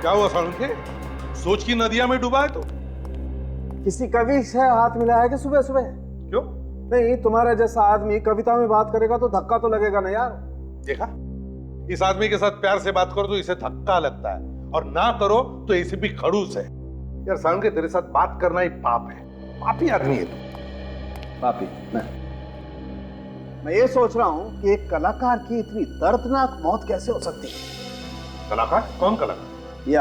क्या हुआ सालुंखे? सोच की नदिया में डूबा है तो? किसी कवि से हाथ मिलाया है कि सुबह सुबह? क्यों? नहीं, तुम्हारा जैसा आदमी कविता में बात करेगा तो धक्का तो लगेगा ना यार। देखा, इस आदमी के साथ प्यार से बात करो तो इसे धक्का लगता है, और ना करो तो इसे भी खड़ूस है। यार सालुंखे, तेरे साथ बात करना ही पाप है। पापी आदमी है तू। पापी? मैं ये सोच रहा हूँ कि एक कलाकार की इतनी दर्दनाक मौत कैसे हो सकती है। कलाकार? कौन कलाकार? ये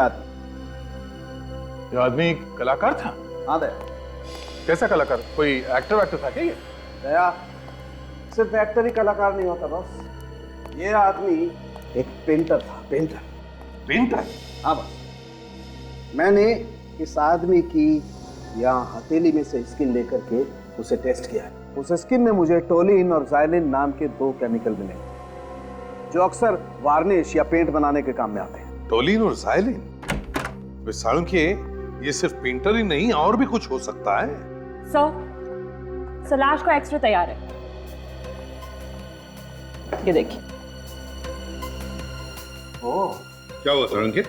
आदमी कलाकार था? हाँ दया। कैसा कलाकार? कोई एक्टर था क्या ये? दया, सिर्फ एक्टर ही कलाकार नहीं होता बस। ये आदमी एक पेंटर था। पेंटर? पेंटर? हाँ बस। मैंने इस आदमी की यहाँ हथेली में से स्किन लेकर के उसे टेस्ट किया। उस स्किन में मुझे टोलिन और जाइलिन नाम के 2 केमिकल मिले, जो अक्सर वार्निश या पेंट बनाने के काम में आते हैं। टोलिन और जाइलिन? सालुंखे, ये सिर्फ पेंटर ही नहीं, और भी कुछ हो सकता है। सर, लाश का एक्सरे तैयार है, ये देखिए। ओह, क्या हुआ सालुंखे?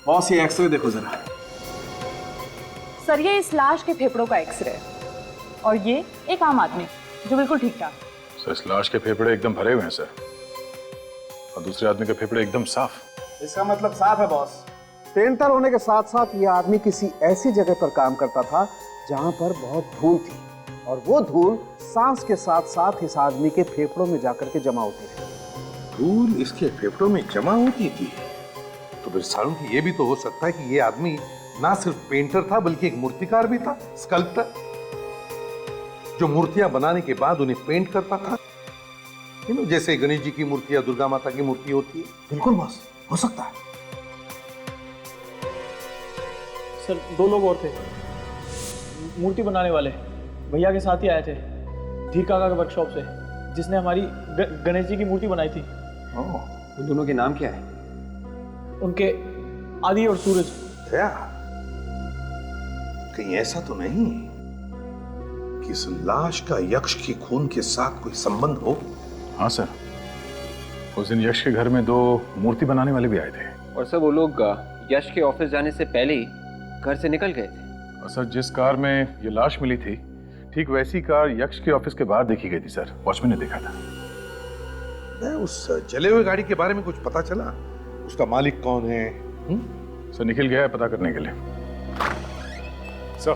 बॉस ये एक्सरे देखो जरा। सर, ये इस लाश के फेफड़ों का एक्सरे है, और ये एक आम आदमी जो बिल्कुल ठीक ठाक। सर, इस लाश के फेफड़े एकदम भरे हुए हैं सर, और दूसरे आदमी के फेफड़े एकदम साफ। इसका मतलब साफ है बॉस। पेंटर होने के साथ साथ ये आदमी किसी ऐसी जगह पर काम करता था जहां पर बहुत धूल थी, और वो धूल सांस के साथ साथ इस आदमी के फेफड़ों में जाकर के जमा होती थी। धूल इसके फेफड़ों में जमा होती थी? तो फिर सालुंखे, ये भी तो हो सकता है कि ये आदमी ना सिर्फ पेंटर था बल्कि एक मूर्तिकार भी था, स्कल्प्टर, जो मूर्तियां बनाने के बाद उन्हें पेंट करता था। जैसे गणेश जी की मूर्ति या दुर्गा माता की मूर्ति होती है। बिल्कुल बॉस, हो सकता है। सर, 2 लोग और थे, मूर्ति बनाने वाले, भैया के साथ ही आए थे धीर काका के वर्कशॉप से, जिसने हमारी गणेश जी की मूर्ति बनाई थी। उन दोनों के नाम क्या है? उनके आदि और सूरज। क्या कहीं ऐसा तो नहीं कि इस लाश का यक्ष के खून के साथ कोई संबंध हो? हाँ सर, उस दिन यश के घर में 2 मूर्ति बनाने वाले भी आए थे। और सर, वो लोग यश के ऑफिस जाने से पहले ही घर से निकल गए थे। और सर, जिस कार में ये लाश मिली थी, ठीक वैसी कार यक्ष के ऑफिस के बाहर देखी गई थी सर, वॉचमैन ने देखा था। उस जले हुए गाड़ी के बारे में कुछ पता चला? उसका मालिक कौन है? सर, निखिल गया है पता करने के लिए। सर,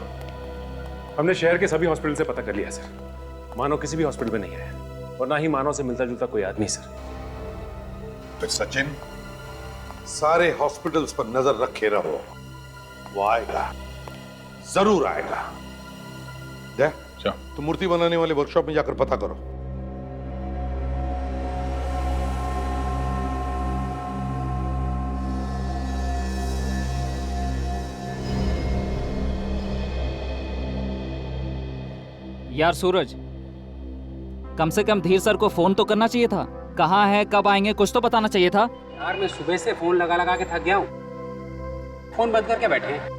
हमने शहर के सभी हॉस्पिटल से पता कर लिया सर। मानव किसी भी हॉस्पिटल में नहीं है, और ना ही मानव से मिलता जुलता कोई आदमी सर। तो सचिन, सारे हॉस्पिटल्स पर नजर रखे रहो, वो आएगा, जरूर आएगा। तो मूर्ति बनाने वाले वर्कशॉप में जाकर पता करो। यार सूरज, कम से कम धीर सर को फोन तो करना चाहिए था। कहाँ है, कब आएंगे, कुछ तो बताना चाहिए था। यार, मैं सुबह से फोन लगा लगा के थक गया हूँ। फोन बंद करके बैठे हैं।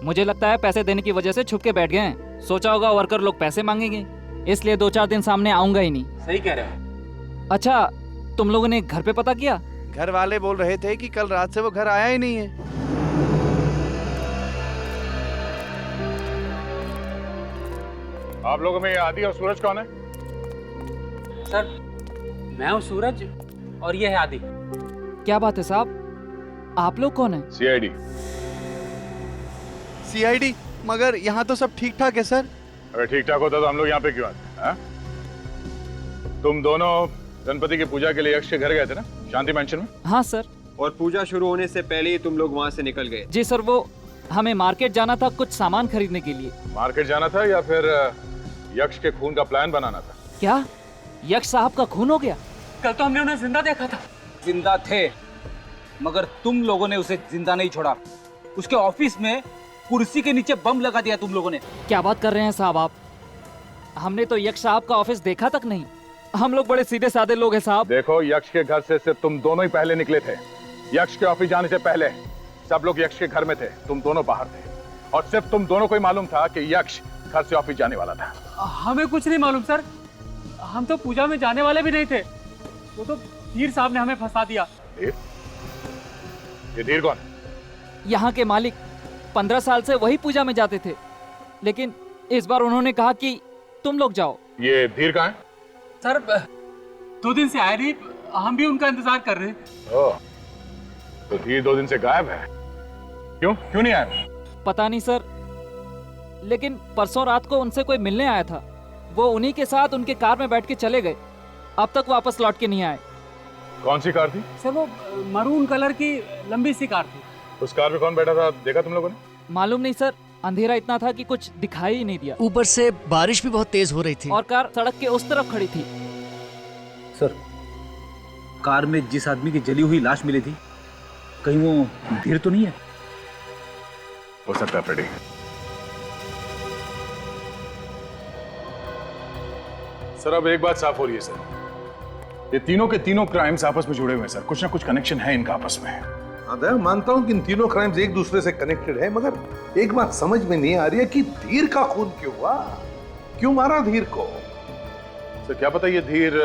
मुझे लगता है पैसे देने की वजह से छुप के बैठ गए हैं। सोचा होगा वर्कर लोग पैसे मांगेंगे, इसलिए 2-4 दिन सामने आऊंगा ही नहीं। सही कह रहे हो। अच्छा, तुम लोगों ने घर पे पता किया? घर वाले बोल रहे थे कि कल रात से वो घर आया ही नहीं है। आप लोगों में आदि और सूरज कौन है? सर, मैं हूँ सूरज और ये है आदि। क्या बात है साहब, आप लोग कौन है? सीआईडी। सीआईडी? मगर यहाँ तो सब ठीक ठाक है सर। अगर ठीक ठाक होता तो हम लोग यहाँ पे क्यों आते? तुम दोनों गणपति की पूजा के लिए यक्ष के घर गए थे ना, शांति मैंशन में? हाँ सर। और पूजा शुरू होने से पहले ही तुम लोग वहाँ से निकल गए? जी सर, वो हमें मार्केट जाना था कुछ सामान खरीदने के लिए। मार्केट जाना था या फिर यक्ष के खून का प्लान बनाना था? क्या यक्ष साहब का खून हो गया? कल तो हमने उन्हें जिंदा देखा था। जिंदा थे, मगर तुम लोगों ने उसे जिंदा नहीं छोड़ा। उसके ऑफिस में कुर्सी के नीचे बम लगा दिया तुम लोगों ने। क्या बात कर रहे हैं साहब आप? हमने तो यक्ष साहब का ऑफिस देखा तक नहीं। हम लोग बड़े सीधे साधे लोग हैं साहब। देखो, यक्ष के घर से सिर्फ तुम दोनों ही पहले निकले थे। यक्ष के ऑफिस जाने से पहले सब लोग यक्ष के घर में थे, तुम दोनों बाहर थे, और सिर्फ तुम दोनों को ही मालूम था कि यक्ष घर से ऑफिस जाने वाला था। हमें कुछ नहीं मालूम सर, हम तो पूजा में जाने वाले भी नहीं थे। वो तो धीर साहब ने हमें फंसा दिया। धीर? ये धीर कौन? यहाँ के मालिक 15 साल से वही पूजा में जाते थे, लेकिन इस बार उन्होंने कहा कि तुम लोग जाओ। ये धीर कहाँ है? सर 2 दिन से आए नहीं, हम भी उनका इंतजार कर रहे हैं। ओह, तो धीर 2 दिन से गायब है। क्यों नहीं आया? पता नहीं सर, लेकिन परसों रात को उनसे कोई मिलने आया था। वो उन्हीं के साथ उनके कार में बैठ के चले गए, अब तक वापस लौट के नहीं आए। कौन सी कार थी? सर वो मरून कलर की लंबी सी कार थी। उस कार में कौन बैठा था, देखा तुम लोगों ने? मालूम नहीं सर, अंधेरा इतना था कि कुछ दिखाई ही नहीं दिया। ऊपर से बारिश भी बहुत तेज हो रही थी और कार सड़क के उस तरफ खड़ी थी। सर, कार में जिस आदमी की जली हुई लाश मिली थी, कहीं वो धीर तो नहीं है? हो सकता है फ्रेडी। सर अब एक बात साफ हो रही है सर, ये तीनों के तीनों क्राइम्स आपस में जुड़े हुए हैं सर, कुछ ना कुछ कनेक्शन है इनका आपस में। अदय मानता हूं कि इन तीनों क्राइम्स एक दूसरे से कनेक्टेड है, मगर एक बात समझ में नहीं आ रही है कि धीर का खून क्यों हुआ, क्यों मारा धीर को? सर क्या पता ये धीर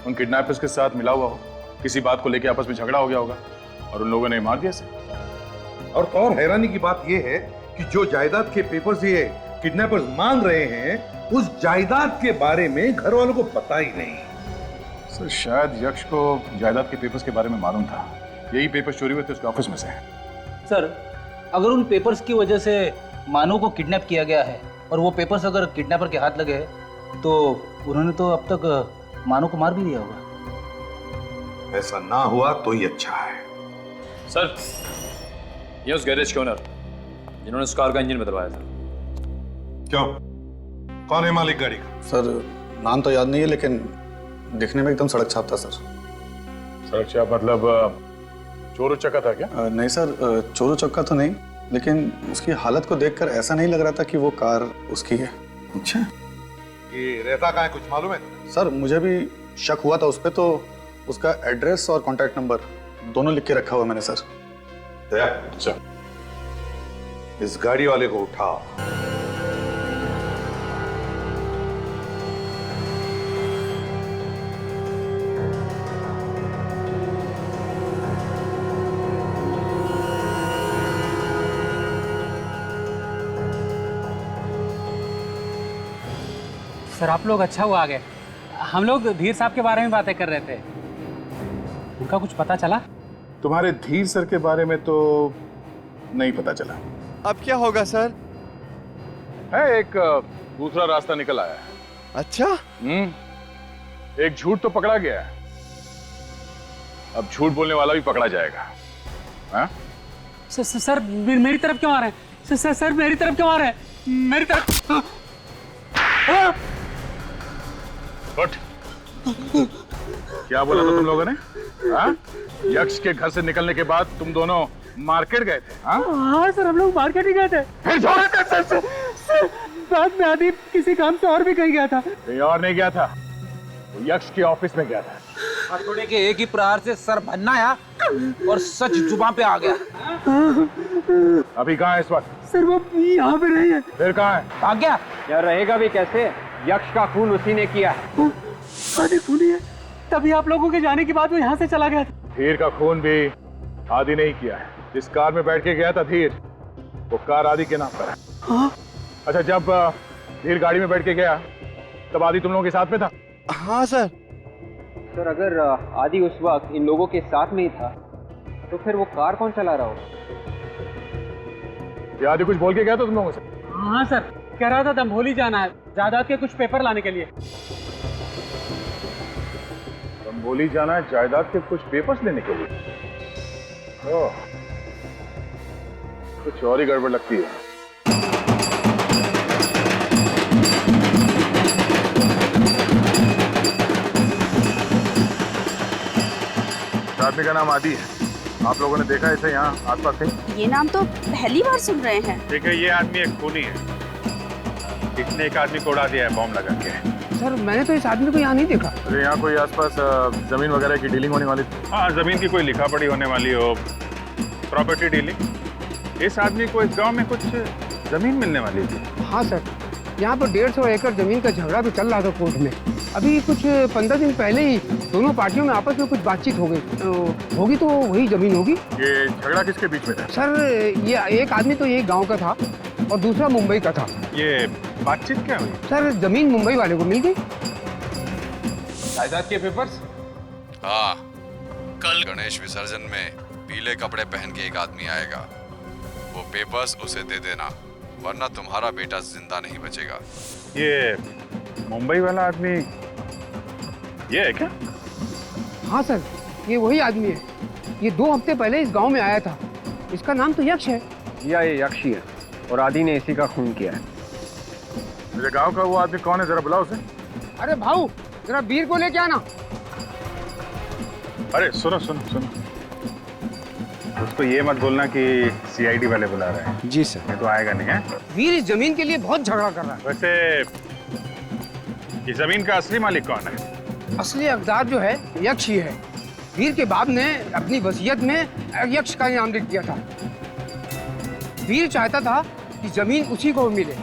उन किडनैपर्स के साथ मिला हुआ हो, किसी बात को लेकर आपस में झगड़ा हो गया होगा और उन लोगों ने मार दिया सर। और हैरानी की बात यह है कि जो जायदाद के पेपर्स ये किडनैपर्स मांग रहे हैं, उस जायदाद के बारे में घर वालों को पता ही नहीं। सर शायद यक्ष को जायदाद के पेपर्स के बारे में मालूम था, यही पेपर्स चोरी हुए थे उसके ऑफिस में से। सर, अगर उन पेपर्स की वजह से मानव को किडनैप किया गया है और वो पेपर्स अगर किडनैपर के हाथ लगे तो उन्होंने तो अब तक मानव को मार भी दिया होगा। ऐसा ना हुआ तो ही अच्छा है। सर, ये उस गैरेज के ओनर जिन्होंने उस कार का इंजन बदलवाया था। क्यों? कौन है मालिक गाड़ी का? सर नाम तो याद नहीं है, लेकिन दिखने में एकदम सड़क छाप था सर। सड़क छाप मतलब चोर उचक्का था क्या? नहीं सर, चोर उचक्का तो नहीं, लेकिन उसकी हालत को देखकर ऐसा नहीं लग रहा था कि वो कार उसकी है। अच्छा, ये रहता कहाँ है कुछ मालूम है? सर मुझे भी शक हुआ था उस पर, तो उसका एड्रेस और कॉन्टैक्ट नंबर दोनों लिख के रखा हुआ मैंने सर। अच्छा, इस गाड़ी वाले को उठाओ। सर आप लोग अच्छा हुआ आ गए। हम लोग धीर साहब के बारे में बातें कर रहे थे, उनका कुछ पता चला? तुम्हारे धीर सर के बारे में तो नहीं पता चला। अब क्या होगा सर? है एक दूसरा रास्ता निकल आया है। अच्छा? एक झूठ तो पकड़ा गया है, अब झूठ बोलने वाला भी पकड़ा जाएगा। हाँ? सर मेरी तरफ क्यों आ रहे हैं? सर मेरी तरफ क्यों आ रहे हैं? मेरी तरफ। उठ। क्या बोला था तुम लोगों ने? हाँ? यक्ष के घर से निकलने के बाद तुम दोनों मार्केट गए थे? हाँ सर, हम लोग मार्केट ही गए थे। फिर छोड़े थे सर? बाद में आदि किसी काम से और भी कहीं गया था। कहीं और नहीं गया था, वो यक्ष के ऑफिस में गया था। हथौड़े के एक ही प्रहार से सर भन्नाया और सच जुबान पे आ गया। अभी कहाँ है इस वक्त? सर वो यहाँ पे नहीं है। फिर कहाँ है? भाग गया। यार रहेगा भी कैसे, यक्ष का खून उसी ने किया है। आदि खूनी है, तभी आप लोगों के जाने के बाद वो यहाँ से चला गया था। धीर का खून भी आदि नहीं किया है। जिस कार में बैठ के गया था धीर, वो कार आदि के नाम पर है। हाँ? अच्छा, जब धीर गाड़ी में बैठ के गया तब आदि तुम लोगों के साथ में था? हाँ सर। सर अगर आदि उस वक्त इन लोगों के साथ में ही था तो फिर वो कार कौन चला रहा होगा? ये आदि कुछ बोल के गया था तुम लोगों से? हाँ सर, कह रहा था दंभोली जाना है, जायदाद के कुछ पेपर लाने के लिए। दंभोली जाना है जायदाद के कुछ पेपर्स लेने के लिए? ओह, कुछ और ही गड़बड़ लगती है। आदमी का नाम आदि है, आप लोगों ने देखा इसे यहाँ आसपास कहीं? ये नाम तो पहली बार सुन रहे हैं। ठीक है, ये आदमी एक खूनी है, इसने एक आदमी को उड़ा दिया है बॉम्ब लगा के। सर मैंने तो इस आदमी को यहाँ नहीं देखा। अरे यहाँ कोई आसपास जमीन वगैरह की डीलिंग होने वाली थी? हाँ, जमीन की कोई लिखा पढ़ी होने वाली हो, प्रॉपर्टी डीलिंग। इस आदमी को इस गांव में कुछ जमीन मिलने वाली थी। हाँ सर, यहाँ पर 150 एकड़ जमीन का झगड़ा भी चल रहा था कोर्ट में। अभी कुछ 15 दिन पहले ही दोनों पार्टियों में आपस में कुछ बातचीत हो गई। होगी तो वही जमीन होगी। ये झगड़ा किसके बीच में था? सर ये एक आदमी तो यही गांव का था और दूसरा मुंबई का था। ये बातचीत क्या हुई? सर जमीन मुंबई वाले को मिल गई। जायदाद के पेपर्स? हाँ, कल गणेश विसर्जन में पीले कपड़े पहन के एक आदमी आएगा। वो पेपर्स उसे दे देना, वरना तुम्हारा बेटा जिंदा नहीं बचेगा। ये मुंबई वाला आदमी ये है क्या? हाँ सर, ये वही आदमी है। ये 2 हफ्ते पहले इस गांव में आया था। इसका नाम तो यक्ष है। या ये यक्ष ही है और आदि ने इसी का खून किया है। मेरे गांव का वो आदमी कौन है, जरा बुलाओ उसे। अरे भाऊ, जरा वीर को लेके आना। अरे सुनो सुनो सुनो, उसको ये मत बोलना कि सीआईडी वाले बुला रहे हैं। जी सर। ये तो आएगा नहीं है। वीर इस जमीन के लिए बहुत झगड़ा कर रहा है। वैसे ये जमीन का असली मालिक कौन है? असली हकदार जो है यक्ष ही है। वीर के बाप ने अपनी वसीयत में यक्ष का नाम लिख दिया था। वीर चाहता था कि जमीन उसी को मिले।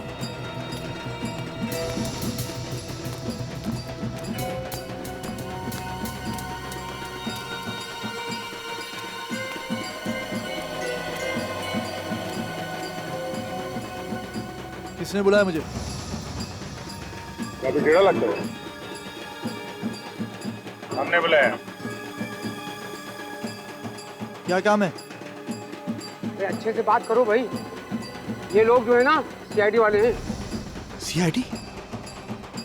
किसने बुलाया मुझे? अभी टेढ़ा लगता है। हमने बुलाया। क्या काम है? अरे अच्छे से बात करो भाई। ये लोग जो है ना सीआईडी वाले हैं। सीआईडी?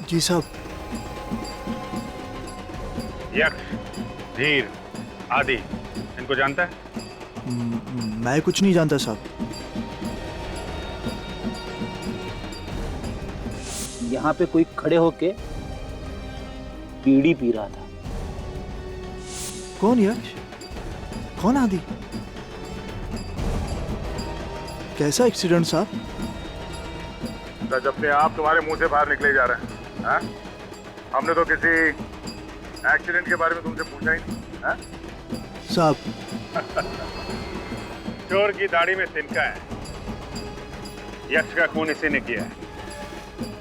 जी साहब। यक्ष, धीर, आदि, इनको जानता है? मैं कुछ नहीं जानता साहब। यहाँ पे कोई खड़े होके बीड़ी पी रहा था। कौन यक्ष? कौन आदि? कैसा एक्सीडेंट साहब? जब से आप तुम्हारे मुंह से बाहर निकले जा रहे हैं, हाँ? हमने तो किसी एक्सीडेंट के बारे में तुमसे पूछा ही नहीं, हाँ? साहब। चोर की दाढ़ी में तिनका है। यक्ष का खून इसी ने किया है।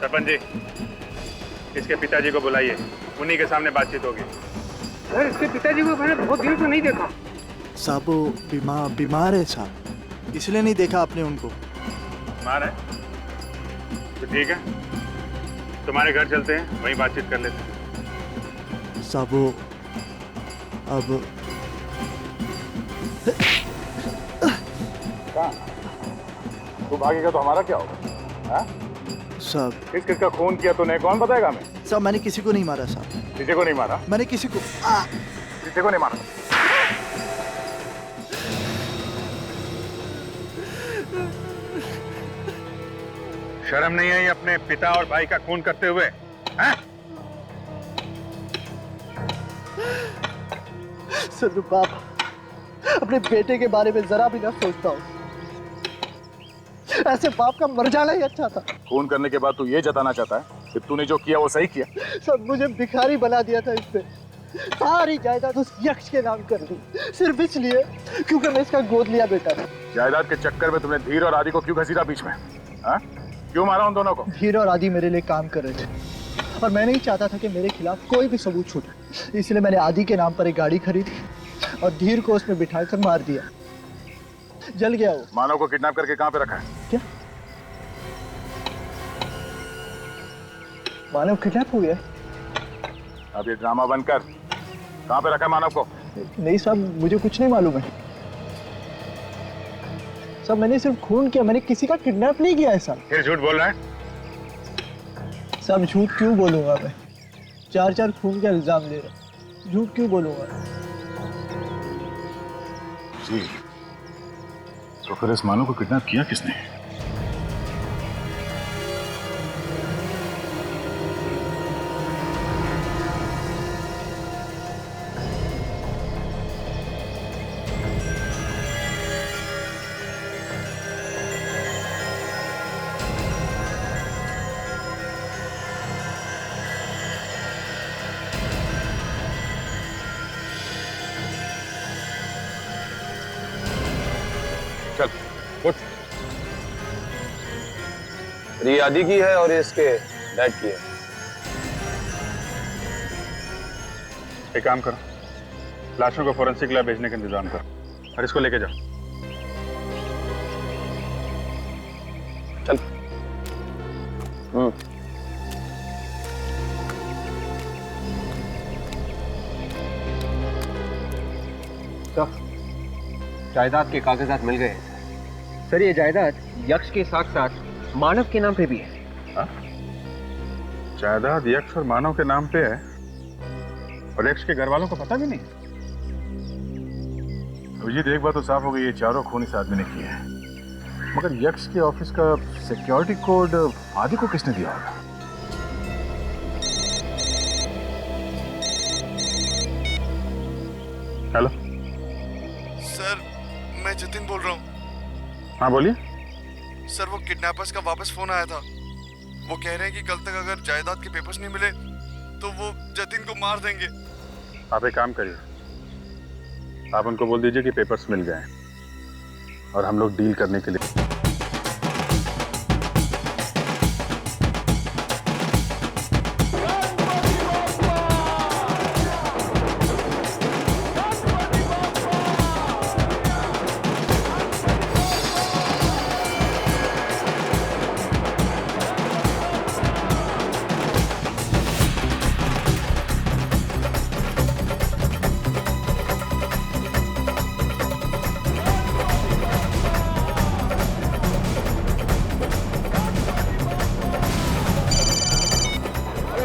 सरपंच जी, इसके पिताजी को बुलाइए, उन्हीं के सामने बातचीत होगी। सर इसके पिताजी को मैंने बहुत दिनों से नहीं देखा। साहब वो बीमार है साहब, इसलिए नहीं देखा आपने उनको। बीमार है तो ठीक है, तुम्हारे घर चलते हैं, वहीं बातचीत कर लेते हैं। साहब वो अब तू भागेगा तो हमारा क्या होगा? हाँ? साहब किसका खून किया तूने, कौन बताएगा हमें? साहब मैंने किसी को नहीं मारा साहब। किसी को नहीं मारा? मैंने किसी को नहीं मारा। शर्म नहीं आई अपने पिता और भाई का खून करते हुए? हाँ? सर बाप अपने बेटे के बारे में जरा भी ना सोचता हूँ। ऐसे बाप का मर जाना ही अच्छा था। खून करने के बाद तू ये जताना चाहता है कि तूने जो किया वो सही किया? सब मुझे भिखारी बना दिया था इसने। सारी जायदाद उस यक्ष के नाम कर दी, सिर्फ इसलिए क्योंकि मैं इसका गोद लिया बेटा था। जायदाद के चक्कर में तुमने धीर और आदि को क्यों घसीटा बीच में? हाँ? क्यों मारा उन दोनों को? धीर और आदि मेरे लिए काम कर रहे थे और मैं नहीं चाहता था कि मेरे खिलाफ कोई भी सबूत छूटे, इसलिए मैंने आदि के नाम पर एक गाड़ी खरीदी और धीर को उसमें बिठाकर मार दिया। जल गया वो। मानव को किडनैप करके कहाँ पे रखा है? क्या मानव किडनैप हो गया? अब ये ड्रामा बंद कर। कहाँ पे रखा है मानव को? नहीं साहब, मुझे कुछ नहीं मालूम है साहब। मैंने सिर्फ खून किया, मैंने किसी का किडनैप नहीं किया है साहब। फिर झूठ बोल रहा है? साहब झूठ क्यों बोलूंगा मैं? 4 खून का इल्जाम ले रहा, झूठ क्यों बोलूंगा? जी, तो फिर इस मानव को किडनैप किया किसने? चल उठ। ये आदि की है और ये इसके डैड की है। एक काम करो, लाशों को फोरेंसिक लैब भेजने का इंतजाम करो और इसको लेके जाओ। चल। जायदाद के कागजात मिल गए। सर ये जायदाद यक्ष के साथ साथ मानव के नाम पे भी है। हाँ? जायदाद यक्ष और मानव के नाम पे है और यक्ष के घर वालों को पता भी नहीं। तो ये एक बात तो साफ हो गई, ये चारों खून इस आदमी ने किए हैं। मगर यक्ष के ऑफिस का सिक्योरिटी कोड आदि को किसने दिया होगा? हेलो सर, मैं जतिन बोल रहा हूँ। हाँ बोलिए। सर वो किडनैपर्स का वापस फोन आया था। वो कह रहे हैं कि कल तक अगर जायदाद के पेपर्स नहीं मिले तो वो जतिन को मार देंगे। आप एक काम करिए, आप उनको बोल दीजिए कि पेपर्स मिल गए और हम लोग डील करने के लिए।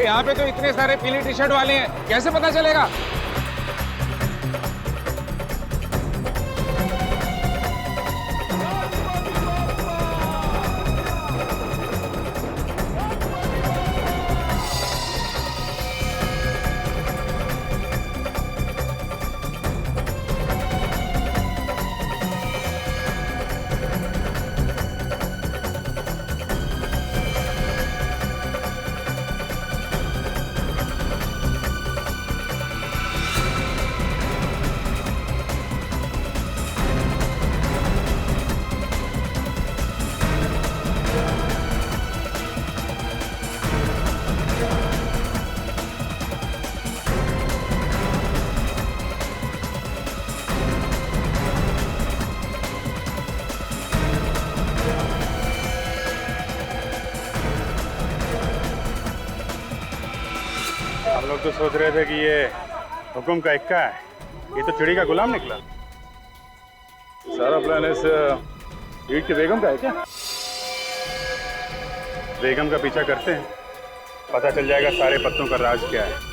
यहाँ पे तो इतने सारे पीली टी शर्ट वाले हैं, कैसे पता चलेगा? हम लोग तो सोच रहे थे कि ये हुकुम का इक्का है, ये तो चिड़ी का गुलाम निकला। सारा प्लान इस ईट की बेगम का है क्या? बेगम का पीछा करते हैं, पता चल जाएगा सारे पत्तों का राज क्या है।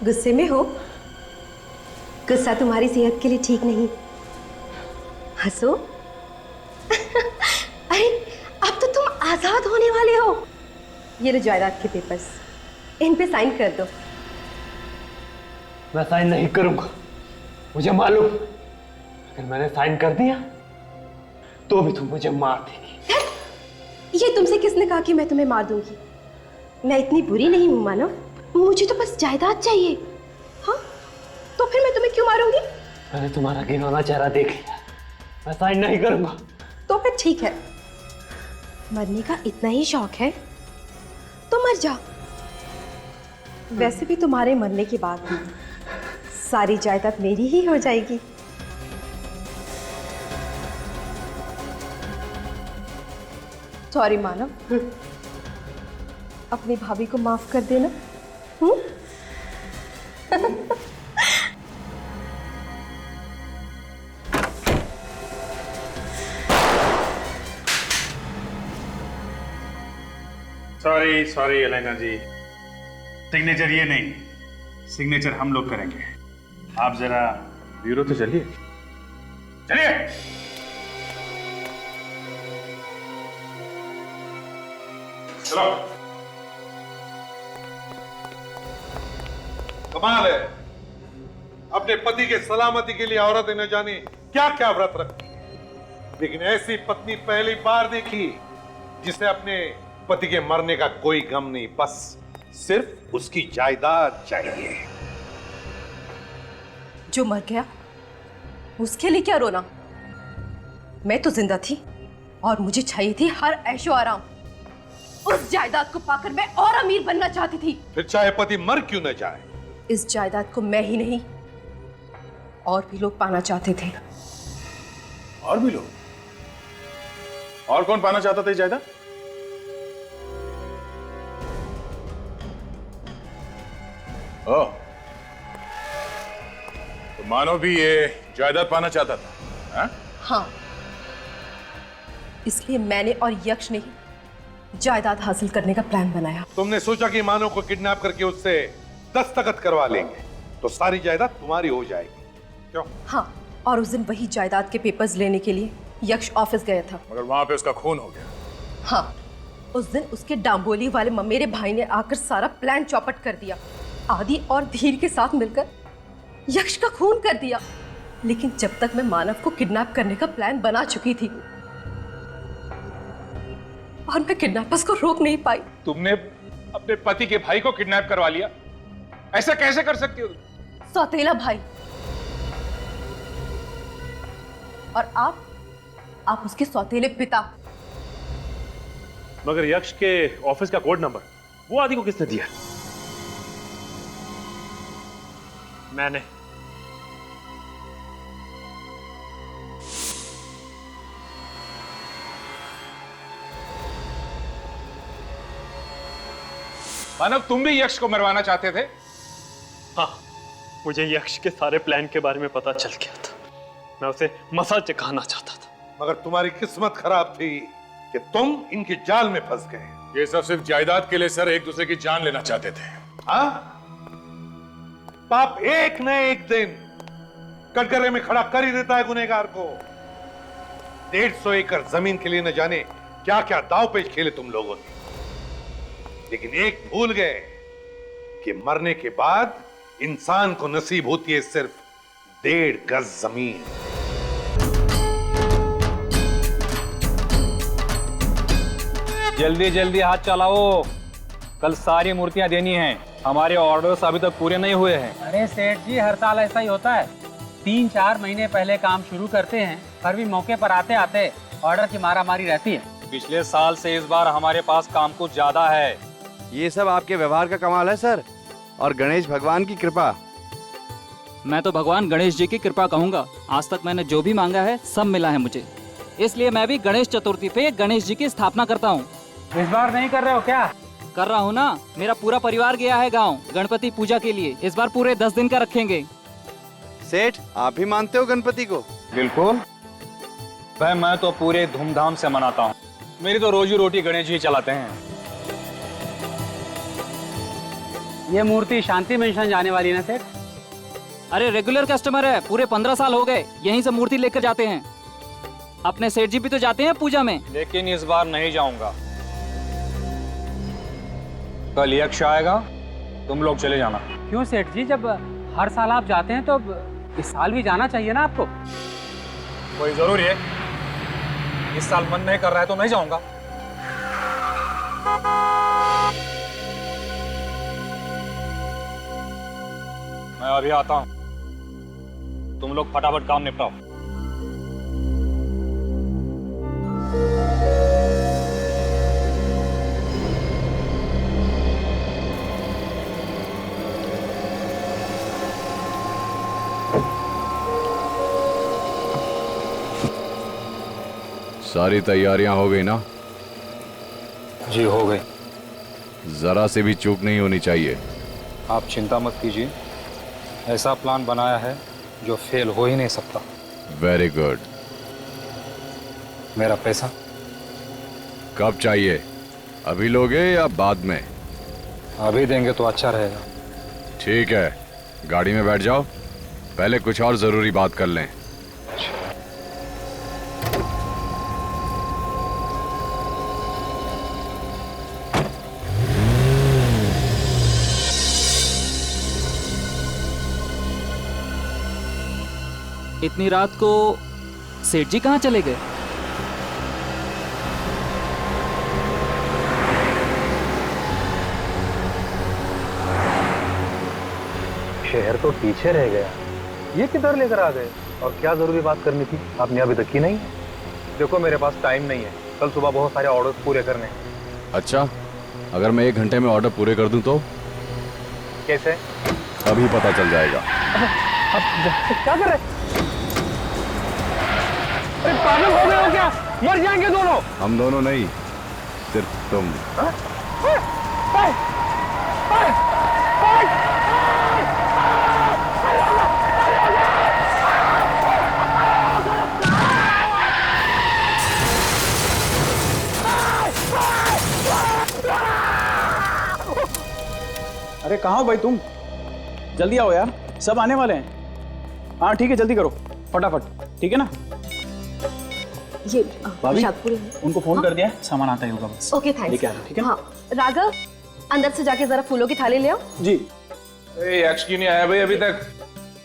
गुस्से में हो? गुस्सा तुम्हारी सेहत के लिए ठीक नहीं। हंसो। अरे अब तो तुम आजाद होने वाले हो। ये लो जायदाद के पेपर्स, इन पे साइन कर दो। मैं साइन नहीं करूंगा, मुझे मालूम अगर मैंने साइन कर दिया तो भी तुम मुझे मार देगी। ये तुमसे किसने कहा कि मैं तुम्हें मार दूंगी? मैं इतनी बुरी नहीं हूं मानव, मुझे तो बस जायदाद चाहिए। हाँ तो फिर मैं तुम्हें क्यों मारूंगी? मैंने तुम्हारा घिनौना चेहरा देख लिया, मैं साइन नहीं करूंगा। तो फिर ठीक है, मरने का इतना ही शौक है तो मर जाओ। वैसे भी तुम्हारे मरने के बाद सारी जायदाद मेरी ही हो जाएगी। सॉरी मानव, अपनी भाभी को माफ कर देना। सॉरी सॉरी एलेना जी, सिग्नेचर ये नहीं, सिग्नेचर हम लोग करेंगे। आप जरा ब्यूरो तो चलिए चलिए। चलो। कमाल है, अपने पति के सलामती के लिए औरत न जाने क्या क्या व्रत रखती। लेकिन ऐसी पत्नी पहली बार देखी जिसे अपने पति के मरने का कोई गम नहीं, बस सिर्फ उसकी जायदाद चाहिए। जो मर गया उसके लिए क्या रोना? मैं तो जिंदा थी और मुझे चाहिए थी हर ऐशो आराम। उस जायदाद को पाकर मैं और अमीर बनना चाहती थी। फिर चाहे पति मर क्यों न जाए, इस जायदाद को मैं ही नहीं और भी लोग पाना चाहते थे। और भी लोग? और कौन पाना चाहता था ये जायदाद? ओह, तो मानो भी ये जायदाद पाना चाहता था, हा? हाँ, इसलिए मैंने और यक्ष ने जायदाद हासिल करने का प्लान बनाया। तुमने सोचा कि मानो को किडनैप करके उससे दस्तखत करवा लेंगे तो सारी जायदाद तुम्हारी हो जाएगी, क्यों? हाँ, और उस दिन वही जायदाद के पेपर्स लेने के लिए यक्ष ऑफिस गया था। मगर वहां पे उसका खून हो गया। हाँ, उस दिन उसके डांबोली वाले ममेरे भाई ने आकर सारा प्लान चौपट कर दिया। आदि और धीर के साथ मिलकर यक्ष का खून कर दिया। लेकिन जब तक मैं मानव को किडनैप करने का प्लान बना चुकी थी और मैं किडनैपर्स को रोक नहीं पाई। तुमने अपने पति के भाई को किडनैप करवा लिया? ऐसा कैसे कर सकती हो? सौतेला भाई। और आप उसके सौतेले पिता। मगर यक्ष के ऑफिस का कोड नंबर वो आदि को किसने दिया? मैंने। मानव, तुम भी यक्ष को मरवाना चाहते थे? हाँ, मुझे यक्ष के सारे प्लान के बारे में पता चल गया था। मैं उसे मसा चखाना चाहता था। मगर तुम्हारी किस्मत खराब थी कि तुम इनके जाल में फंस गए। ये सब सिर्फ जायदाद के लिए सर एक दूसरे की जान लेना चाहते थे। हाँ? पाप एक न एक दिन कटघरे में खड़ा कर ही देता है गुनहगार को। 150 एकड़ जमीन के लिए न जाने क्या क्या दाव पेच खेले तुम लोगों ने, लेकिन एक भूल गए कि मरने के बाद इंसान को नसीब होती है सिर्फ 1.5 गज जमीन। जल्दी जल्दी हाथ चलाओ, कल सारी मूर्तियां देनी हैं। हमारे ऑर्डर्स अभी तक पूरे नहीं हुए हैं। अरे सेठ जी, हर साल ऐसा ही होता है। 3-4 महीने पहले काम शुरू करते हैं, पर भी मौके पर आते आते ऑर्डर की मारामारी रहती है। पिछले साल से इस बार हमारे पास काम कुछ ज्यादा है। ये सब आपके व्यवहार का कमाल है सर, और गणेश भगवान की कृपा। मैं तो भगवान गणेश जी की कृपा कहूँगा। आज तक मैंने जो भी मांगा है सब मिला है मुझे, इसलिए मैं भी गणेश चतुर्थी पे गणेश जी की स्थापना करता हूँ। इस बार नहीं कर रहे हो क्या? कर रहा हूँ ना, मेरा पूरा परिवार गया है गांव गणपति पूजा के लिए। इस बार पूरे 10 दिन का रखेंगे। सेठ, आप भी मानते हो गणपति को? बिल्कुल भाई, मैं तो पूरे धूमधाम से मनाता हूँ। मेरी तो रोजी रोटी गणेश जी चलाते हैं। ये मूर्ति शांति मेंशन जाने वाली है ना सेठ? अरे रेगुलर कस्टमर है, पूरे 15 साल हो गए यहीं से मूर्ति लेकर जाते हैं। अपने सेठ जी भी तो जाते हैं पूजा में। लेकिन इस बार नहीं जाऊंगा। कल यक्ष आएगा, तुम लोग चले जाना। क्यों सेठ जी, जब हर साल आप जाते हैं तो इस साल भी जाना चाहिए ना आपको? कोई जरूरी है? इस साल मन नहीं कर रहा है तो नहीं जाऊंगा। मैं अभी आता हूं, तुम लोग फटाफट काम निपटाओ। सारी तैयारियां हो गई ना? जी हो गई। जरा से भी चूक नहीं होनी चाहिए। आप चिंता मत कीजिए, ऐसा प्लान बनाया है जो फेल हो ही नहीं सकता। Very good. मेरा पैसा कब चाहिए? अभी लोगे या बाद में? अभी देंगे तो अच्छा रहेगा। ठीक है, गाड़ी में बैठ जाओ, पहले कुछ और जरूरी बात कर लें। इतनी रात को सेठ जी कहाँ चले गए? शहर तो पीछे रह गया, ये किधर लेकर आ गए? और क्या जरूरी बात करनी थी, आपने अभी तक की नहीं? देखो मेरे पास टाइम नहीं है, कल सुबह बहुत सारे ऑर्डर्स पूरे करने हैं। अच्छा, अगर मैं 1 घंटे में ऑर्डर पूरे कर दूं तो? कैसे? अभी पता चल जाएगा। क्या कर रहे? अरे पागल हो गए हो क्या? मर जाएंगे दोनों। हम दोनों नहीं, सिर्फ तुम। अरे कहाँ हो भाई तुम? जल्दी आओ यार, सब आने वाले हैं। हाँ ठीक है, जल्दी करो फटाफट, ठीक है ना? ये भाभी, पूरे उनको फोन कर दिया है, सामान आता ही होगा बस। Okay thanks. लेके आना, ठीक है? हाँ राघव, अंदर से जाके जरा फूलों की थाली ले आओ। जी। यक्ष क्यों नहीं आया भाई अभी तक?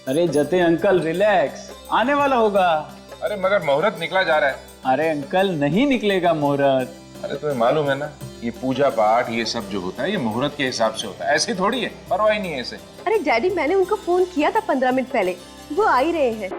अरे जते अंकल रिलैक्स, आने वाला होगा। अरे मगर मुहूर्त निकला जा रहा है। अरे अंकल नहीं निकलेगा मुहूर्त। अरे तुम्हें मालूम है ना, ये पूजा पाठ ये सब जो होता है ये मुहूर्त के हिसाब से होता है, ऐसे थोड़ी है, परवाह ही नहीं है इसे। अरे डैडी, मैंने उनको फोन किया था 15 मिनट पहले, वो आ ही रहे हैं।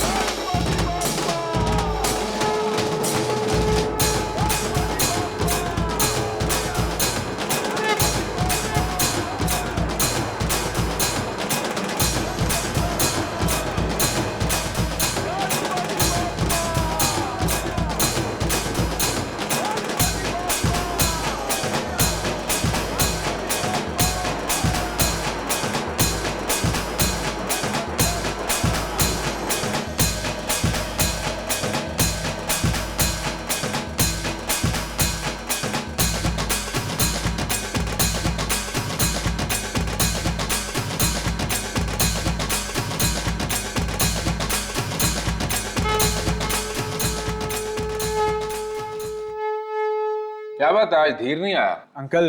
क्या बात, आज धीर नहीं आया? अंकल,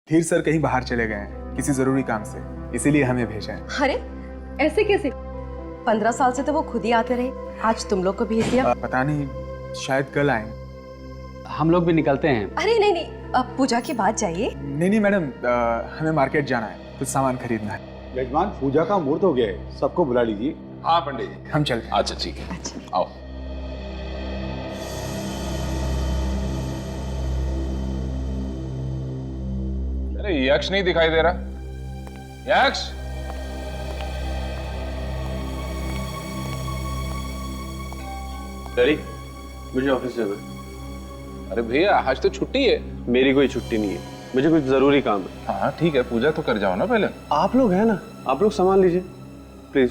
धीर सर कहीं बाहर चले गए हैं किसी जरूरी काम से, इसीलिए हमें भेजा है। अरे ऐसे कैसे? 15 साल से तो वो खुद ही आते रहे, आज तुम लोग को भेज दिया। पता नहीं, शायद कल आए। हम लोग भी निकलते हैं। अरे नहीं नहीं, अब पूजा के बाद जाइए। नहीं मैडम, हमें मार्केट जाना है, कुछ सामान खरीदना है। यजमान, पूजा का मुहूर्त हो गया है, सबको बुला लीजिए। हाँ पंडित जी, हम चलते हैं। अच्छा ठीक है, आओ। अरे यक्ष नहीं दिखाई दे रहा। यक्ष, डैडी, मुझे ऑफिस जाना है। अरे भैया आज तो छुट्टी है। मेरी कोई छुट्टी नहीं है, मुझे कुछ जरूरी काम है। हाँ ठीक है, पूजा तो कर जाओ ना पहले। आप लोग हैं ना, आप लोग सामान लीजिए प्लीज।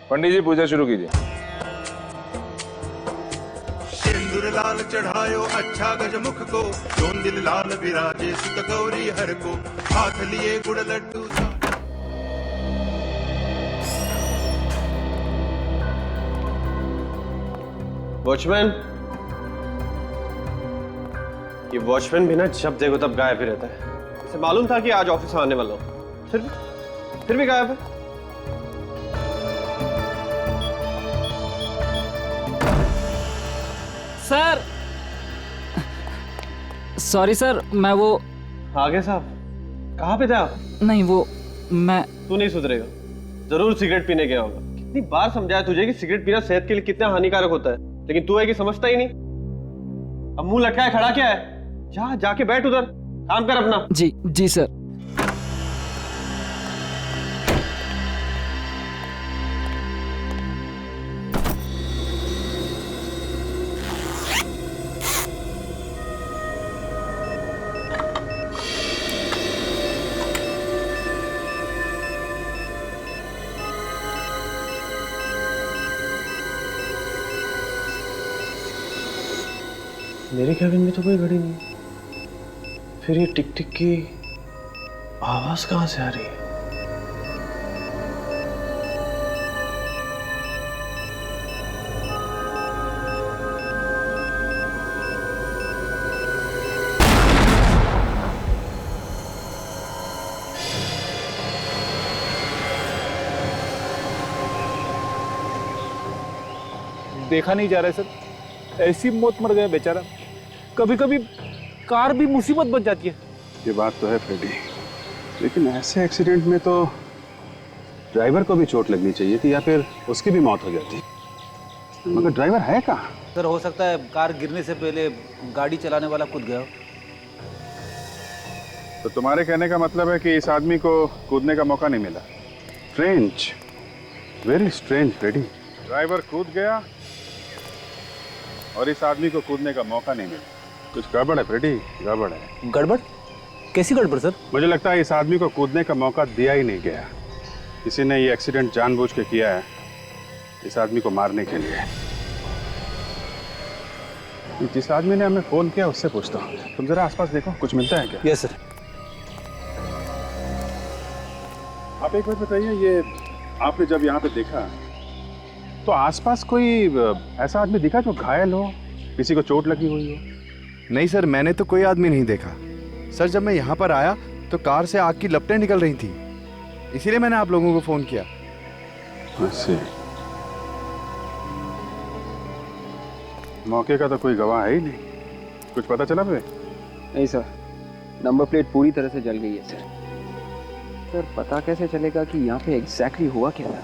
पंडित जी पूजा शुरू कीजिए। सिंदूर लाल चढ़ायो अच्छा गजमुख को, जोन दिल लाल विराजे सुत गौरी हर को, हाथ लिए गुड़ लड्डू। वॉचमैन, ये वॉचमैन भी ना जब देखो तब गायब ही रहता है। इसे मालूम था कि आज ऑफिस आने वाला हूं, फिर भी गायब है। सर सॉरी सर, मैं वो आगे साहब, कहाँ पे थे आप? नहीं वो मैं। तू नहीं सुधरेगा, जरूर सिगरेट पीने गया होगा। कितनी बार समझाया तुझे कि सिगरेट पीना सेहत के लिए कितना हानिकारक होता है, लेकिन तू है कि समझता ही नहीं। अब मुंह लटकाए खड़ा क्या है? जाके बैठ उधर, काम कर अपना। जी जी सर। मेरे कैबिन में तो कोई घड़ी नहीं, फिर ये टिक टिक की आवाज कहां से आ रही है? देखा नहीं जा रहा है सर, ऐसी मौत मर गए बेचारा। कभी कभी कार भी मुसीबत बन जाती है। ये बात तो है फ्रेडी, लेकिन ऐसे एक्सीडेंट में तो ड्राइवर को भी चोट लगनी चाहिए थी या फिर उसकी भी मौत हो जाती। मगर ड्राइवर है कहाँ? सर हो सकता है कार गिरने से पहले गाड़ी चलाने वाला कूद गया हो। तो तुम्हारे कहने का मतलब है कि इस आदमी को कूदने का मौका नहीं मिला। Strange, very strange Freddy. Driver कूद गया और इस आदमी को कूदने का मौका नहीं मिला। कुछ गड़बड़ है फ्रेडी, गड़बड़ है। गड़बड़? कैसी गड़बड़ सर? मुझे लगता है इस आदमी को कूदने का मौका दिया ही नहीं गया। किसी ने ये एक्सीडेंट जानबूझ के किया है इस आदमी को मारने के लिए। जिस आदमी ने हमें फोन किया उससे पूछता हूँ। तुम जरा आसपास देखो, कुछ मिलता है क्या? Yes sir. आप एक बात बताइए, ये आपने जब यहाँ पे देखा तो आसपास कोई ऐसा आदमी दिखा जो घायल हो, किसी को चोट लगी हुई हो? नहीं सर, मैंने तो कोई आदमी नहीं देखा। सर जब मैं यहाँ पर आया तो कार से आग की लपटें निकल रही थी, इसीलिए मैंने आप लोगों को फोन किया। अच्छा, मौके का तो कोई गवाह है ही नहीं। कुछ पता चला भाई? नहीं सर, नंबर प्लेट पूरी तरह से जल गई है सर। सर पता कैसे चलेगा कि यहाँ पे एग्जैक्टली हुआ क्या था?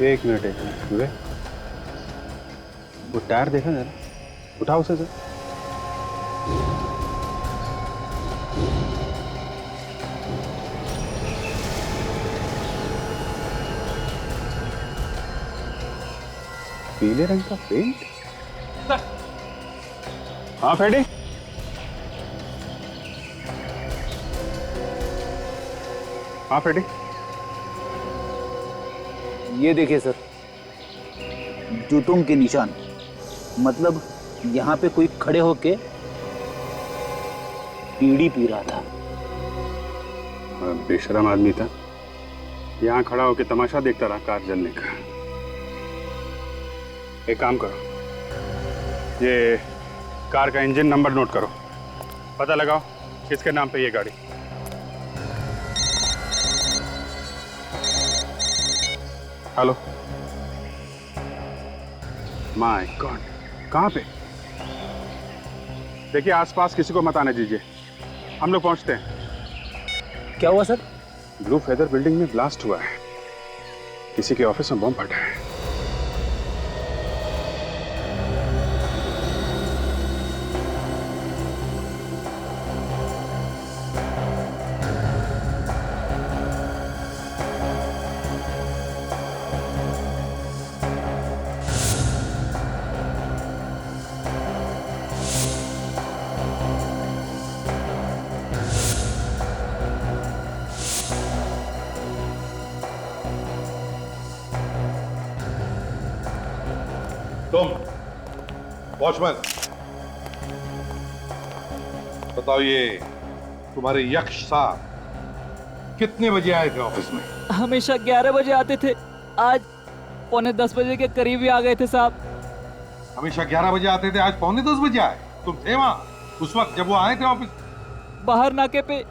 एक मिनट वे वो टायर देखा जरा, उठाओ उसे सर। पीले रंग का पेंट? हाँ फ्रेडी, हाँ फ्रेडी, ये देखिए सर, जूतों के निशान। मतलब यहाँ पे कोई खड़े होके बीड़ी पी रहा था। बेशरम आदमी था, यहाँ खड़ा होके तमाशा देखता रहा कार जलने का। एक काम करो, ये कार का इंजन नंबर नोट करो, पता लगाओ किसके नाम पे ये गाड़ी। हेलो, माय गॉड, कहाँ पे? देखिए आसपास किसी को मत आने दीजिए, हम लोग पहुंचते हैं। क्या हुआ सर? ब्लू फेदर बिल्डिंग में ब्लास्ट हुआ है, किसी के ऑफिस में बम फटा है। तुम वॉचमैन बताओ, ये तुम्हारे यक्ष साहब कितने बजे आए थे ऑफिस में? हमेशा 11 बजे आते थे, आज पौने 10 बजे के करीब ही आ गए थे साहब। हमेशा 11 बजे आते थे, आज पौने 10 बजे आए? तुम थे वहाँ उस वक्त जब वो आए थे ऑफिस? बाहर नाके पे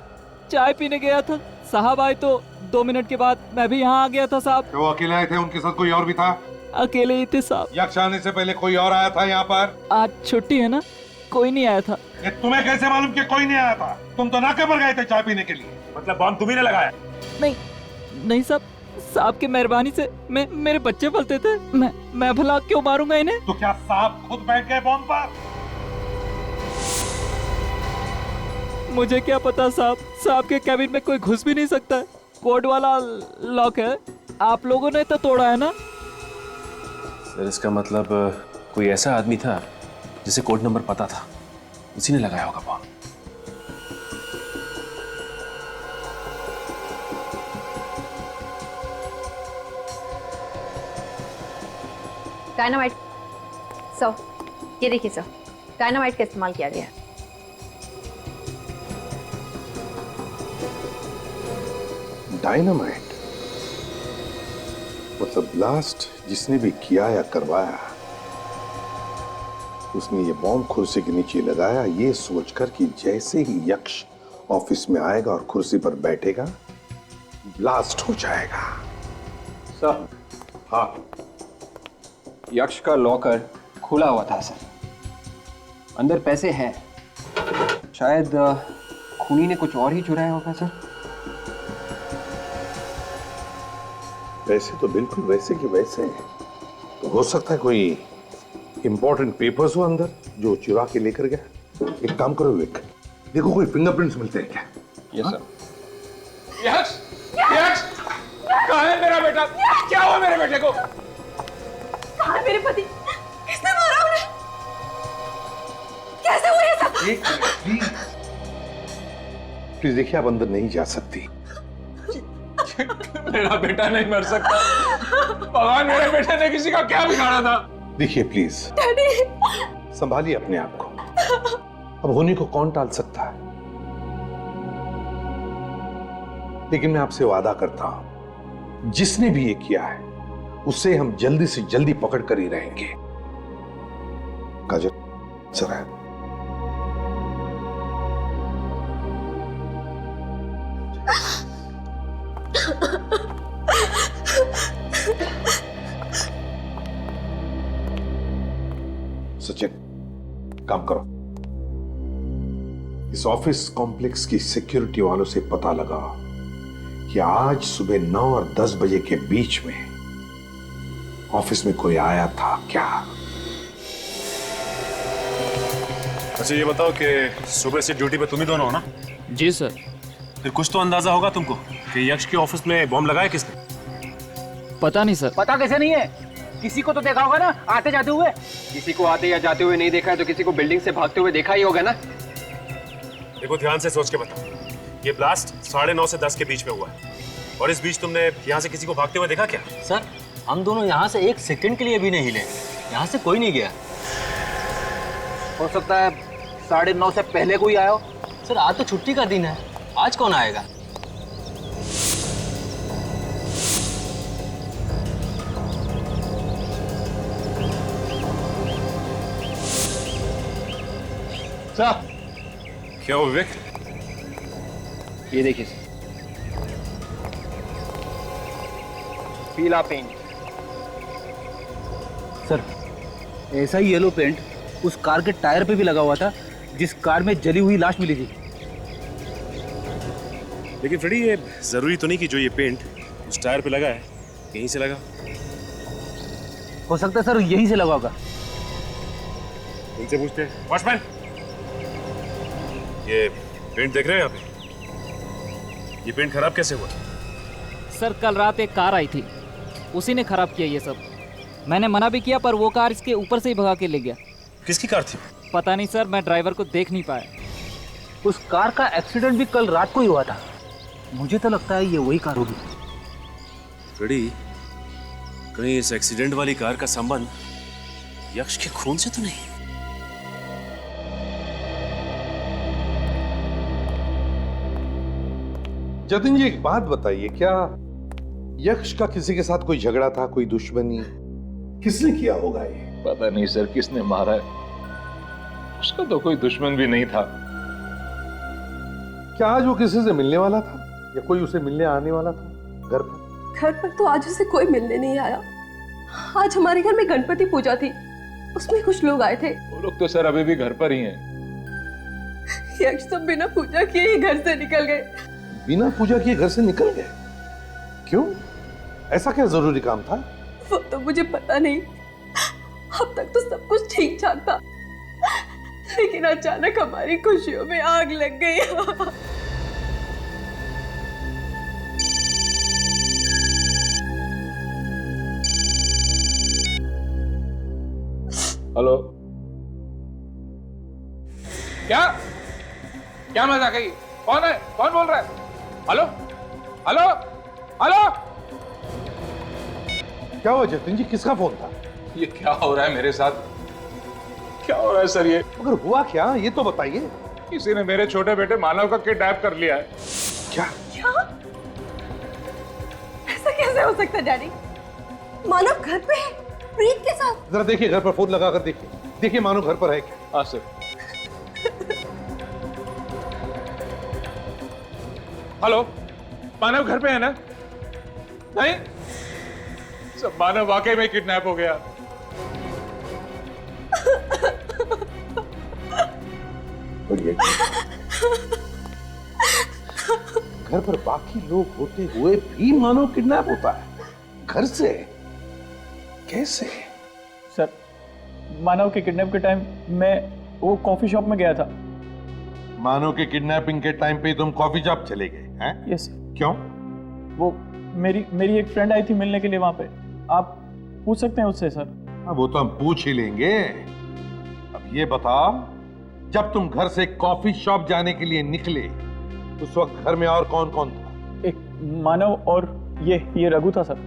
चाय पीने गया था, साहब आए तो 2 मिनट के बाद मैं भी यहाँ आ गया था साहब। वो अकेले आए थे, उनके साथ कोई और भी था? अकेले ही थे साहब। यक्ष आने से पहले कोई और आया था यहाँ पर? आज छुट्टी है ना, कोई नहीं आया था। ये तुम्हें कैसे मालूम कि कोई नहीं आया था? तुम तो नाके पर गए थे चाय पीने के लिए। मतलब बम तुम्ही ने लगाया? नहीं नहीं साहब, साहब की मेहरबानी से मेरे बच्चे पलते थे, मैं भला क्यों मारूंगा इन्हें? तो क्या साहब खुद बैठ गए बम पर? मुझे क्या पता साहब, साहब के कैबिन में कोई घुस भी नहीं सकता है, कोड वाला लॉक है, आप लोगों ने तो तोड़ा है ना। सर इसका मतलब कोई ऐसा आदमी था जिसे कोड नंबर पता था, उसी ने लगाया होगा बम। डायनामाइट सर, ये देखिए सर, डायनामाइट का इस्तेमाल किया गया है। डायनामाइट? मतलब ब्लास्ट जिसने भी किया या करवाया, उसने ये बॉम्ब कुर्सी के नीचे लगाया ये सोचकर कि जैसे ही यक्ष ऑफिस में आएगा और कुर्सी पर बैठेगा ब्लास्ट हो जाएगा। सर, हाँ यक्ष का लॉकर खुला हुआ था सर। अंदर पैसे हैं। शायद खूनी ने कुछ और ही चुराया होगा सर। वैसे तो बिल्कुल वैसे कि वैसे तो हो सकता है कोई इंपॉर्टेंट पेपर्स हो अंदर जो चुरा के लेकर गया। एक काम करो विवेक, देखो कोई फिंगरप्रिंट्स मिलते हैं क्या? Yes sir. यक्ष, यक्ष, कहाँ है मेरा बेटा? क्या हुआ मेरे बेटे को? कहाँ है मेरे पति? किसने मारा उन्हें? कैसे हुआ ये सब? एक मिनट प्लीज देखिए, आप अंदर नहीं जा सकती। मेरा बेटा नहीं मर सकता। भगवान, मेरे बेटे ने किसी का क्या बिगाड़ा था? देखिए प्लीज डैडी, संभालिए अपने आप को। अब होने को कौन टाल सकता है? लेकिन मैं आपसे वादा करता हूं, जिसने भी ये किया है उसे हम जल्दी से जल्दी पकड़ कर ही रहेंगे। काजल जरा सचिन, काम करो। इस ऑफिस कॉम्प्लेक्स की सिक्योरिटी वालों से पता लगा कि आज सुबह 9 और 10 बजे के बीच में ऑफिस में कोई आया था क्या? अच्छा ये बताओ कि सुबह से ड्यूटी पे तुम ही दोनों हो ना? जी सर। फिर कुछ तो अंदाजा होगा तुमको कि यक्ष के ऑफिस में बॉम्ब लगाया किसने? पता नहीं सर। पता कैसे नहीं है? किसी को तो देखा होगा ना आते जाते हुए। किसी को आते या जाते हुए नहीं देखा है तो किसी को बिल्डिंग से भागते हुए देखा ही होगा ना। देखो ध्यान से सोच के बताओ, ये ब्लास्ट 9:30 से 10 के बीच में हुआ है और इस बीच तुमने यहाँ से किसी को भागते हुए देखा क्या? सर हम दोनों यहाँ से 1 सेकंड के लिए भी नहीं हिले। यहाँ से कोई नहीं गया। हो सकता है 9:30 से पहले कोई आया हो। सर आज तो छुट्टी का दिन है, आज कौन आएगा? क्या हो विवेक? ये देखिए पीला पेंट। सर ऐसा ही येलो पेंट उस कार के टायर पे भी लगा हुआ था जिस कार में जली हुई लाश मिली थी। लेकिन फ्रेडी ये जरूरी तो नहीं कि जो ये पेंट उस टायर पे लगा है यहीं से लगा। हो सकता है सर यहीं से लगा होगा। इनसे पूछते हैं। वॉचमैन, ये पेंट देख रहे हैं यहाँ पे? ये पेंट खराब कैसे हुआ? सर कल रात एक कार आई थी, उसी ने खराब किया ये सब। मैंने मना भी किया पर वो कार इसके ऊपर से ही भगा के ले गया। किसकी कार थी? पता नहीं सर, मैं ड्राइवर को देख नहीं पाया। उस कार का एक्सीडेंट भी कल रात को ही हुआ था। मुझे तो लगता है ये वही कार होगी। फ्रेडी, कहीं इस एक्सीडेंट वाली कार का संबंध यक्ष के खून से तो नहीं? जतिन जी एक बात बताइए, क्या यक्ष का किसी के साथ कोई झगड़ा था, कोई दुश्मनी? किसने किया होगा ये? पता नहीं सर किसने मारा है। उसका तो कोई दुश्मन भी नहीं था। क्या आज वो किसी से मिलने वाला था या कोई उसे मिलने आने वाला था घर पर? घर पर तो आज उसे कोई मिलने नहीं आया। आज हमारे घर में गणपति पूजा थी, उसमें कुछ लोग आए थे। वो लोग तो सर अभी भी घर पर ही हैं। यक्ष तो बिना पूजा किए ही घर से निकल गए। बिना पूजा किए घर से निकल गए? क्यों? ऐसा क्या जरूरी काम था? वो तो मुझे पता नहीं। अब तक तो सब कुछ ठीक ठाक था, लेकिन अचानक हमारी खुशियों में आग लग गई। हेलो, क्या मजाक है? कौन है? कौन बोल रहा है? Hello hello hello. क्या हुआ जतिन जी, किसका फोन था? ये क्या हो रहा है मेरे साथ? क्या हो रहा है सर? ये मगर हुआ क्या, ये तो बताइए। किसी ने मेरे छोटे बेटे मानव का किडनैप कर लिया है। क्या? ऐसा कैसे हो सकता है डैडी? मानव घर पे है प्रीत के साथ। जरा देखिए, घर पर फोन लगा कर देखिए। देखिए मानव घर पर है क्या? हाँ सर। हेलो, मानव घर पे है ना? नहीं, सब मानव वाकई में किडनैप हो गया। बढ़िया। घर पर बाकी लोग होते हुए भी मानव किडनैप होता है घर से, कैसे? सर मानव के किडनैप के टाइम मैं वो कॉफी शॉप में गया था। मानव के किडनैपिंग के टाइम पे तुम कॉफी शॉप चले गए हैं? यस। क्यों? वो मेरी एक फ्रेंड आई थी मिलने के लिए वहां पे, आप पूछ सकते हैं उससे सर। हाँ, वो तो हम पूछ ही लेंगे। अब ये बताओ, जब तुम घर से कॉफी शॉप जाने के लिए निकले उस वक्त घर में और कौन कौन था? एक मानव और ये रघु था सर।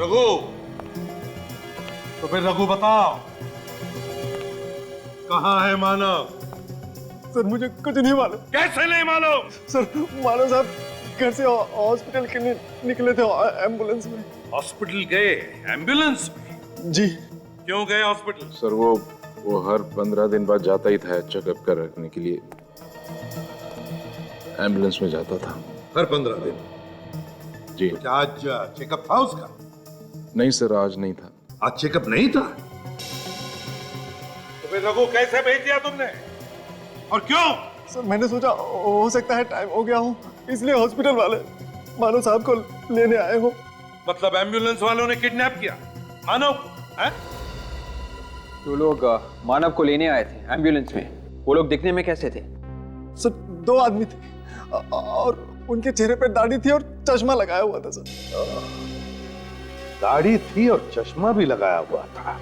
रघु, तो फिर रघु बताओ कहाँ है मानव? सर मुझे कुछ नहीं मालूम। कैसे नहीं मालूम? सर मानव साहब घर से हॉस्पिटल के लिए निकले थे एम्बुलेंस में। हॉस्पिटल गए एम्बुलेंस में? जी। क्यों गए हॉस्पिटल? सर वो हर 15 दिन बाद जाता ही था चेकअप कर रखने के लिए, एम्बुलेंस में जाता था। हर 15 दिन? जी। क्या आज चेकअप था उसका? नहीं सर, आज नहीं था। आज चेकअप नहीं था? तो फिर रघु कैसे भेज दिया तुमने और क्यों? सर मैंने सोचा हो सकता है टाइम हो गया हो, इसलिए हॉस्पिटल वाले मानव साहब को लेने आए हो। मतलब एम्बुलेंस वालों ने किडनैप किया मानव को? हैं? तो लोग मानव को लेने आए थे एम्बुलेंस में। वो लोग दिखने में कैसे थे? सर 2 आदमी थे और उनके चेहरे पे दाढ़ी थी और चश्मा लगाया हुआ था सर। दाढ़ी थी और चश्मा भी लगाया हुआ था।